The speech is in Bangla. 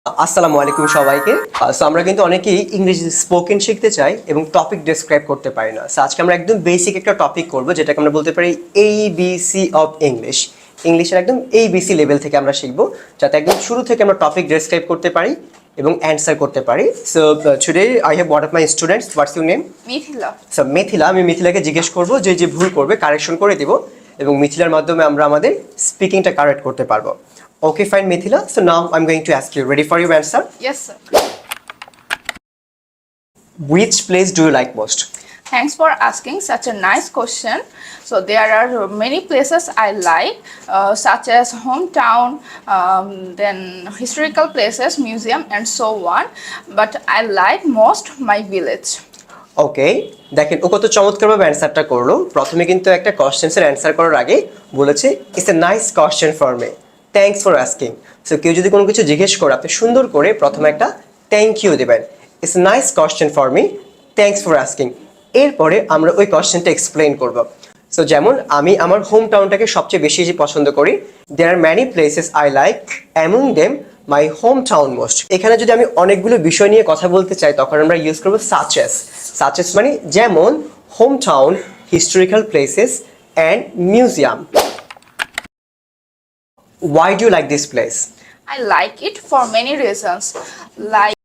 আসসালামু আলাইকুম সবাইকে। সো আমরা কিন্তু অনেকেই ইংরেজি স্পোকেন শিখতে চাই এবং টপিক ডেসক্রাইব করতে পারি না। সো আজকে আমরা একদম বেসিক একটা টপিক করব, যেটাকে আমরা বলতে পারি ABC অফ ইংলিশ। ইংলিশের একদম ABC লেভেল থেকে আমরা শিখবো, যাতে একদম শুরু থেকে আমরা টপিক ডেসক্রাইব করতে পারি এবং অ্যান্সার করতে পারি। So today I have one of my students. What's your name? Mithila. So Mithila, আমি মিথিলাকে জিজ্ঞেস করবো যে যে ভুল করবে কারেকশন করে দিব, এবং মিথিলার মাধ্যমে আমরা আমাদের স্পিকিংটা কারেক্ট করতে পারবো। Okay, fine, Mithila. So now I'm going to ask you. Ready for your answer? Yes, sir. Which place do you like most? Thanks for asking such a nice question. So there are many places I like, such as hometown, then historical places, museum, and so on. But I like most my village. ওকে, দেখেন ও কত চমৎকারভাবে অ্যান্সারটা করলো। প্রথমে কিন্তু একটা কোশ্চেন্সের অ্যান্সার করার আগে বলেছে it's a nice question for me, thanks for asking. So কেউ যদি কোনো কিছু জিজ্ঞেস করে, আপনি সুন্দর করে প্রথমে একটা থ্যাংক ইউ দেবেন, it's a nice question for me, thanks for asking. এরপরে আমরা ওই কোশ্চেনটা এক্সপ্লেইন করব। সো যেমন আমি আমার হোম টাউনটাকে সবচেয়ে বেশি পছন্দ করি। There are many places I like, among them my home town most. এখানে যদি আমি অনেকগুলো বিষয় নিয়ে কথা বলতে চাই, তখন আমরা ইউজ করবো সাচেস। সাচেস মানে যেমন home town, historical places and museum. Why do you like this place? I like it for many reasons, like